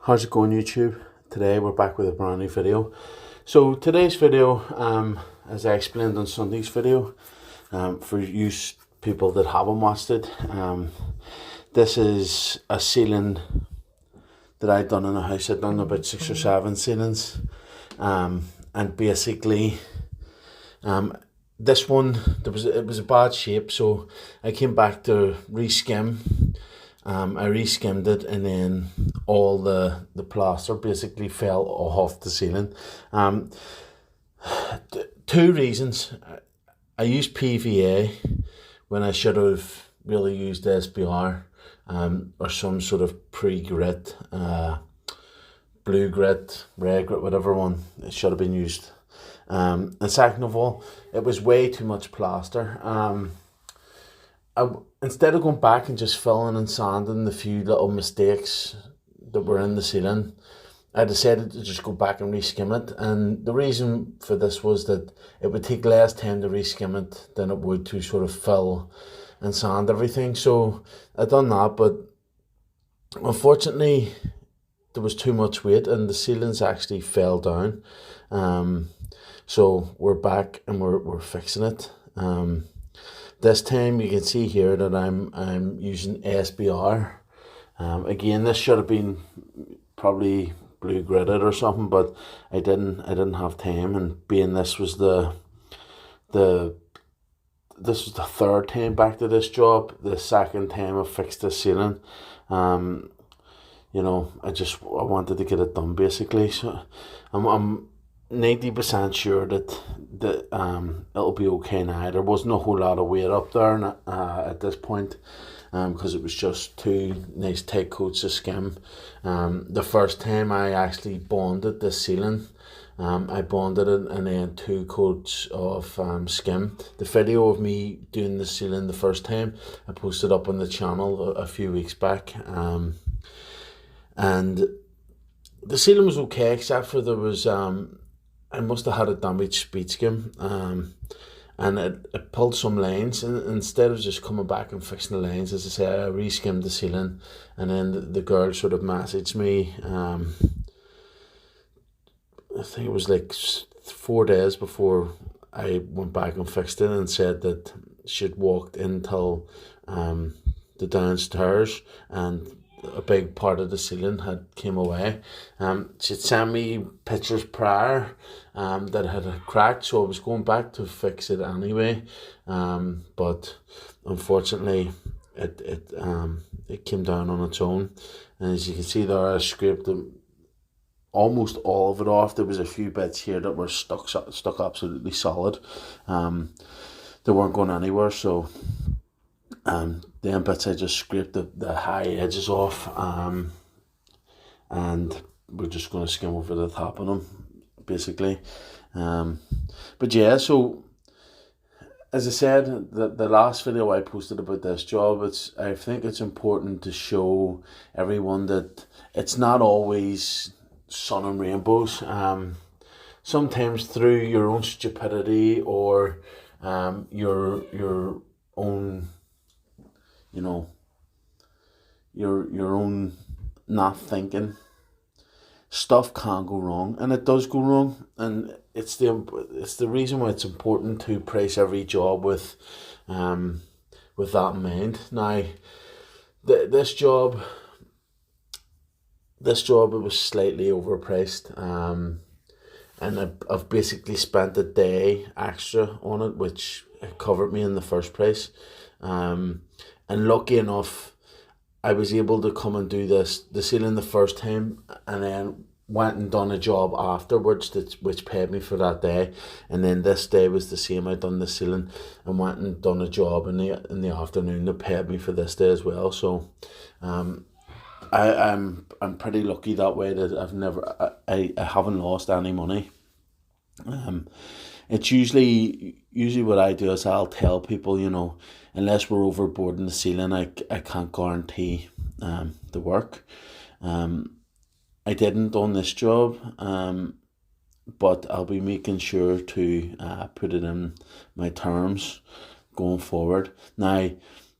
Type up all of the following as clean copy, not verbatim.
How's it going, YouTube? Today we're back with a brand new video. So today's video, as I explained on Sunday's video, for you people that haven't watched it, this is a ceiling that I'd done in a house. I'd done about 6 or 7 ceilings, and basically, this one it was a bad shape, so I came back to reskim. I reskimmed it, and then all the plaster basically fell off the ceiling. Two reasons. I used PVA when I should have really used SBR, or some sort of pre-grit, blue grit, red grit, whatever one it should have been used. And second of all, it was way too much plaster. Instead of going back and just filling and sanding the few little mistakes that were in the ceiling, I decided to just go back and reskim it. And the reason for this was that it would take less time to reskim it than it would to sort of fill and sand everything. So I done that, but unfortunately there was too much weight and the ceilings actually fell down. So we're back and we're fixing it. This time you can see here that I'm using SBR. Again, this should have been probably blue gridded or something, but I didn't have time, and being this was the third time back to this job, the second time I fixed this ceiling. You know, I wanted to get it done basically. So I'm 90% sure that it'll be okay now. There wasn't a whole lot of weight up there at this point, because it was just 2 nice tight coats of skim. The first time I actually bonded the ceiling, I bonded it and then 2 coats of skim. The video of me doing the ceiling the first time, I posted up on the channel a few weeks back, and the ceiling was okay, except for there was I must have had a damaged speed skim, and it pulled some lines, and instead of just coming back and fixing the lines, as I say, I re-skimmed the ceiling, and then the girl sort of messaged me, I think it was like 4 days before I went back and fixed it, and said that she'd walked until the downstairs, and a big part of the ceiling had came away. She'd sent me pictures prior that it had cracked, so I was going back to fix it anyway, but unfortunately it came down on its own, and as you can see there, I scraped almost all of it off. There was a few bits here that were stuck absolutely solid. They weren't going anywhere, so the bits I just scraped the high edges off, and we're just going to skim over the top of them basically. But yeah, so as I said, the last video I posted about this job, I think it's important to show everyone that it's not always sun and rainbows. Sometimes through your own stupidity or your own, you know, your own not thinking, stuff can go wrong, and it does go wrong, and it's the reason why it's important to price every job with that in mind. Now, this job it was slightly overpriced, and I've basically spent a day extra on it, which covered me in the first place. And lucky enough, I was able to come and do the ceiling the first time, and then went and done a job afterwards which paid me for that day. And then this day was the same. I'd done the ceiling and went and done a job in the afternoon that paid me for this day as well. So I'm pretty lucky that way, that I haven't lost any money. It's usually what I do is I'll tell people, you know, unless we're overboard in the ceiling, I can't guarantee the work. I didn't on this job, but I'll be making sure to put it in my terms going forward. Now,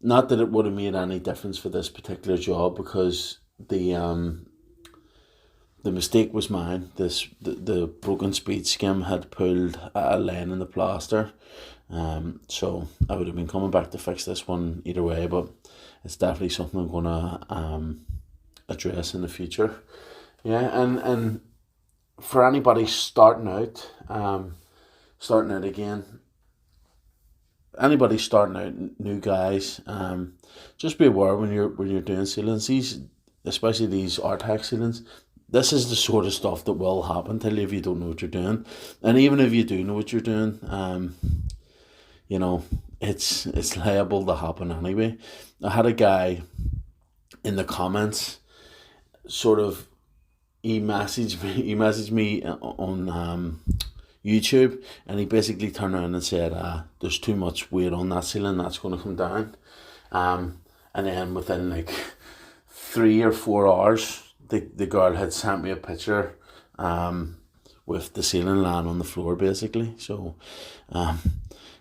not that it would have made any difference for this particular job, because the the mistake was mine. The broken speed skim had pulled a line in the plaster. So I would have been coming back to fix this one either way, but it's definitely something I'm gonna address in the future. Yeah, and for anybody starting out again, anybody starting out, new guys, just be aware when you're doing ceilings, especially these Artex ceilings. This is the sort of stuff that will happen to you if you don't know what you're doing, and even if you do know what you're doing, you know, it's liable to happen anyway. I had a guy in the comments, sort of, he messaged me on YouTube, and he basically turned around and said, there's too much weight on that ceiling, that's going to come down. And then within like 3 or 4 hours, the girl had sent me a picture with the ceiling lying on the floor basically. So yeah,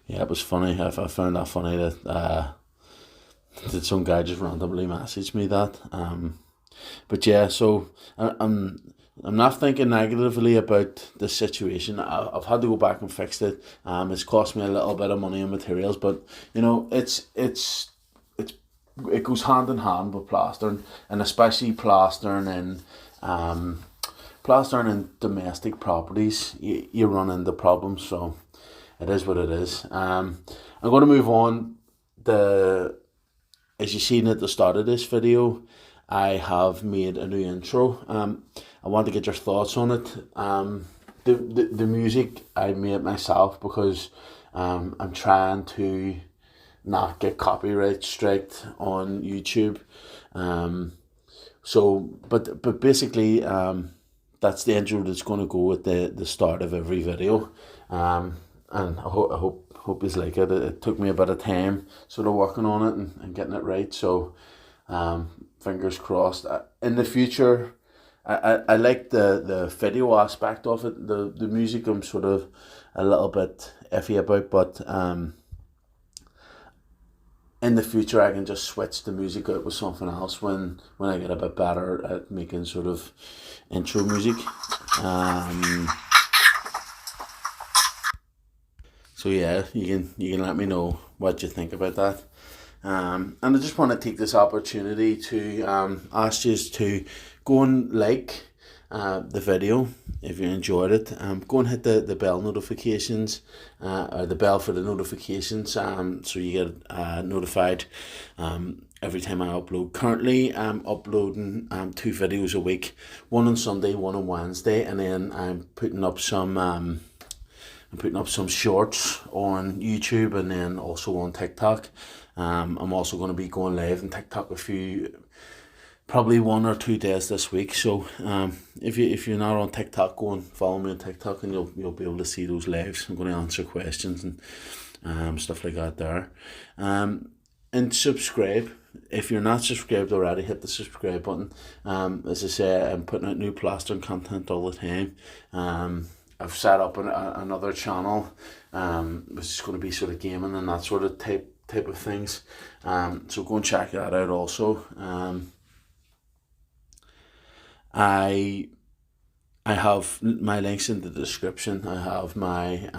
it was funny. I found that funny that some guy just randomly messaged me that. But yeah, so I'm not thinking negatively about the situation. I've had to go back and fix it. It's cost me a little bit of money and materials, but you know, it goes hand in hand with plastering, and especially plastering in domestic properties. You run into problems, so it is what it is. I'm going to move on. As you seen at the start of this video, I have made a new intro. I want to get your thoughts on it. The music I made myself because I'm trying to not get copyright striked on YouTube. But basically, that's the intro that's going to go at the start of every video. And I hope you like it. It took me a bit of time sort of working on it and getting it right. So fingers crossed. In the future, I like the video aspect of it. The music I'm sort of a little bit iffy about, but in the future I can just switch the music out with something else when I get a bit better at making sort of intro music. So yeah, you can let me know what you think about that. And I just want to take this opportunity to ask you to go and like the video if you enjoyed it. Go and hit the bell notifications, or the bell for the notifications, so you get notified every time I upload. Currently I'm uploading 2 videos a week, one on Sunday, one on Wednesday, and then I'm putting up some shorts on YouTube and then also on TikTok. I'm also going to be going live on TikTok probably 1 or 2 days this week. So if you're not on TikTok, go and follow me on TikTok, and you'll be able to see those lives. I'm going to answer questions and stuff like that there. And subscribe. If you're not subscribed already, hit the subscribe button. As I say, I'm putting out new plastering content all the time. I've set up another channel, which is going to be sort of gaming and that sort of type of things. So go and check that out also. I have my links in the description. I have my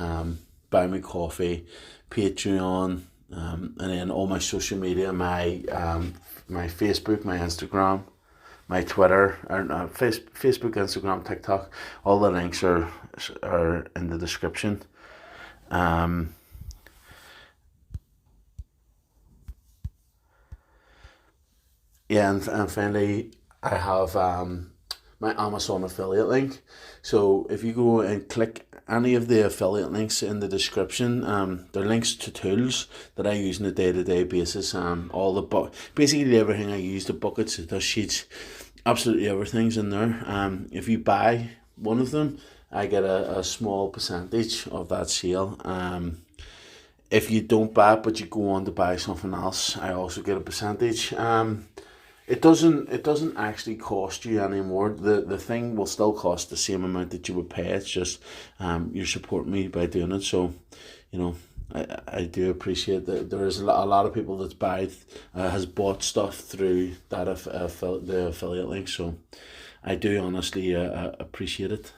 Buy Me Coffee, Patreon, and then all my social media, my Facebook, my Instagram, my Twitter, or Facebook, Instagram, TikTok. All the links are in the description. Yeah, and finally, I have my Amazon affiliate link. So if you go and click any of the affiliate links in the description, they're links to tools that I use on a day-to-day basis. Basically everything I use, the buckets, the sheets, absolutely everything's in there. If you buy one of them, I get a small percentage of that sale. If you don't buy it but you go on to buy something else, I also get a percentage. It doesn't actually cost you anymore. The thing will still cost the same amount that you would pay. It's just you're supporting me by doing it. So, you know, I do appreciate that. There is a lot of people that's has bought stuff through that the affiliate link. So I do honestly appreciate it.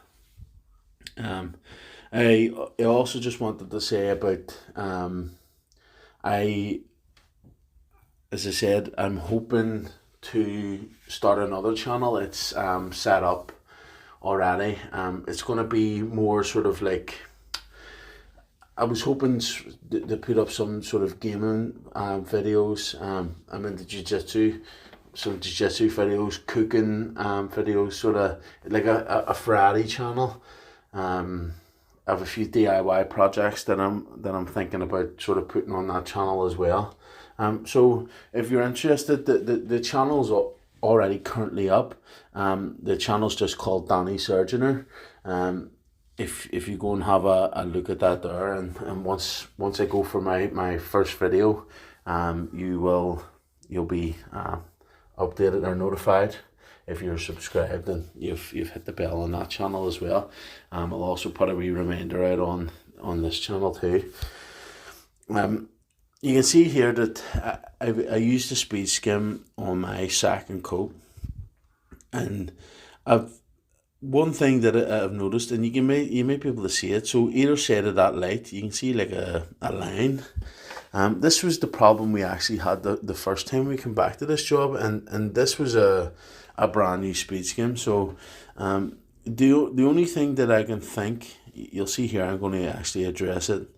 I also just wanted to say about I as I said, I'm hoping to start another channel. It's set up already. It's going to be more sort of like, I was hoping to put up some sort of gaming videos. I'm into jiu-jitsu, some jiu-jitsu videos, cooking videos, sort of like a variety channel. I have a few DIY projects that I'm thinking about sort of putting on that channel as well. So if you're interested, the channel's already currently up. The channel's just called Danny Surgeoner. If you go and have a look at that there, and once I go for my first video, you'll be updated or notified. If you're subscribed and you've hit the bell on that channel as well. I'll also put a wee reminder out on this channel too. You can see here that I used the speed skim on my second coat, and one thing that I've noticed, and you may be able to see it. So either side of that light, you can see like a line. This was the problem we actually had the first time we came back to this job, and this was a brand new speed skim. So the only thing that I can think, you'll see here, I'm going to actually address it.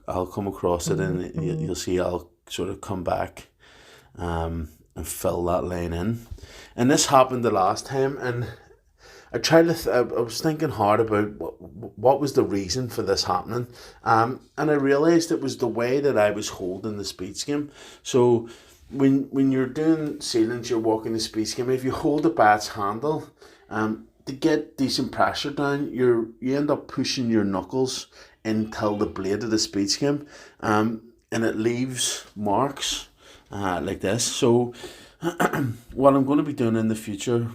I'll come across it, and you'll see I'll sort of come back and fill that line in. And this happened the last time, and I was thinking hard about what was the reason for this happening, and I realised it was the way that I was holding the speed skim. So when you're doing sealants, you're walking the speed skim, if you hold it by its handle, to get decent pressure down, you end up pushing your knuckles until the blade of the speed skim, and it leaves marks like this. So what I'm going to be doing in the future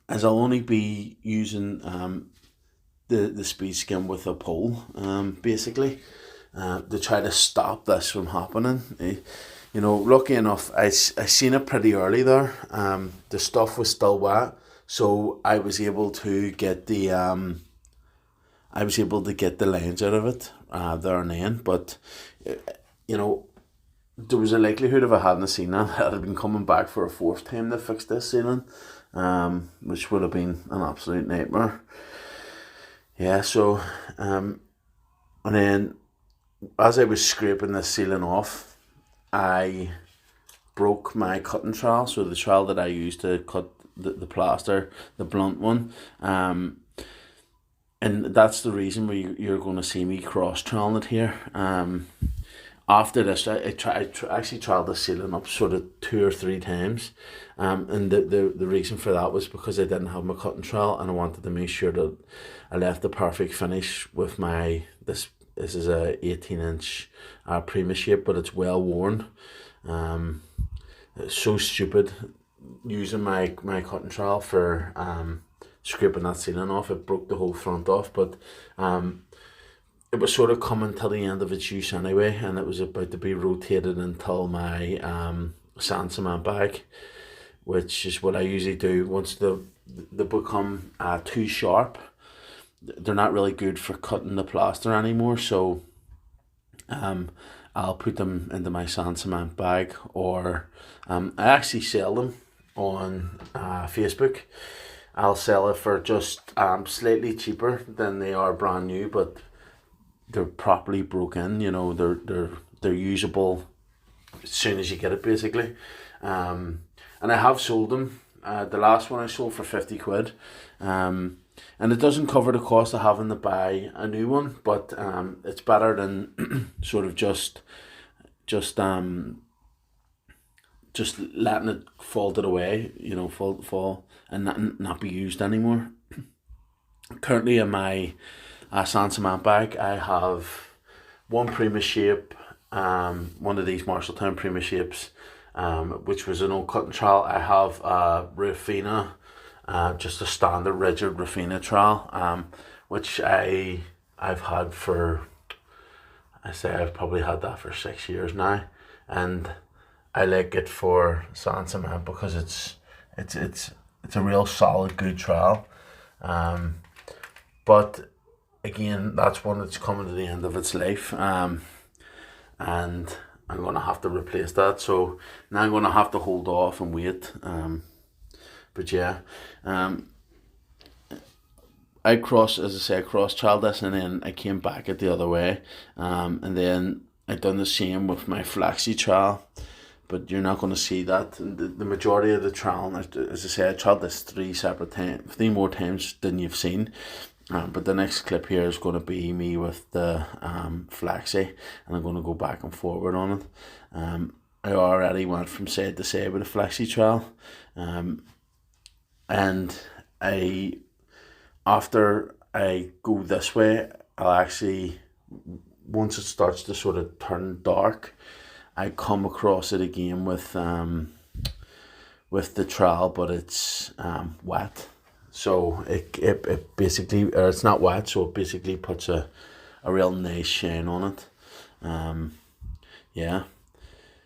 is I'll only be using the speed skim with a pole, basically, to try to stop this from happening. You know, lucky enough, I seen it pretty early there. The stuff was still wet, so I was able to get the lines out of it there and then. But you know, there was a likelihood if I hadn't seen that, I'd have been coming back for a fourth time to fix this ceiling, which would have been an absolute nightmare. Yeah, so and then as I was scraping this ceiling off, I broke my cutting trowel. So the trowel that I used to cut the plaster, the blunt one, and that's the reason where you're going to see me cross troweling it here. After this, I actually tried the ceiling up sort of 2 or 3 times, and the reason for that was because I didn't have my cutting trowel, and I wanted to make sure that I left the perfect finish with my this is a 18-inch Prima shape, but it's well worn. It's so stupid using my cutting trowel for scraping that ceiling off. It broke the whole front off, but it was sort of coming to the end of its use anyway, and it was about to be rotated until my sand cement bag, which is what I usually do once they become too sharp. They're not really good for cutting the plaster anymore, so I'll put them into my sand cement bag, or I actually sell them on Facebook. I'll sell it for just slightly cheaper than they are brand new, but they're properly broken. You know, they're usable as soon as you get it, basically. And I have sold them. The last one I sold for 50 quid. And it doesn't cover the cost of having to buy a new one, but it's better than sort of just letting it fall to the way, you know, fall and not be used anymore. Currently in my sand cement bag, I have one Prima shape, one of these Marshalltown Prima shapes, which was an old cutting trowel. I have a Rafina, just a standard rigid Rafina trowel, which I've had for, I've probably had that for 6 years now, and I like it for sand cement because it's a real solid, good trowel. But again, that's one that's coming to the end of its life. And I'm gonna have to replace that. So now I'm gonna have to hold off and wait. But yeah, I crossed, as I say, I crossed child this, and then I came back it the other way. And then I done the same with my flexi trowel. But you're not going to see that. The majority of the trial, as I say, I tried this three more times than you've seen. But the next clip here is going to be me with the flexi, and I'm going to go back and forward on it. I already went from side to side with a flexi trial, and after I go this way, I'll actually, once it starts to sort of turn dark, I come across it again with the trowel, but it's wet. So it basically, or it's not wet, so it basically puts a real nice shine on it. Yeah.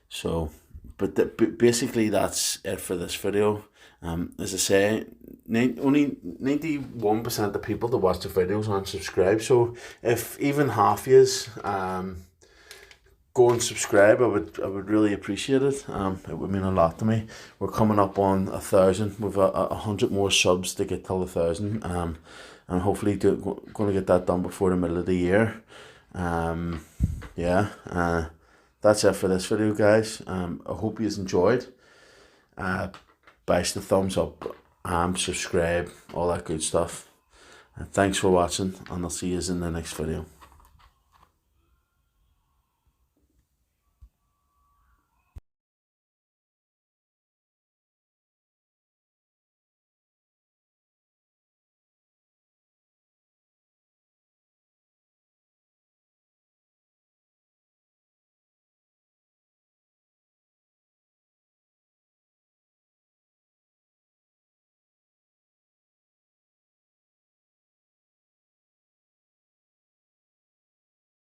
So, but basically that's it for this video. As I say, only 91% of people that watch the videos aren't subscribed. So if even half is go and subscribe, I would really appreciate it. It would mean a lot to me. We're coming up on 1,000. We've 100 more subs to get till 1,000. And hopefully going to get that done before the middle of the year. Yeah. That's it for this video, guys. I hope you enjoyed. Bash the thumbs up, subscribe, all that good stuff. Thanks for watching, and I'll see you in the next video.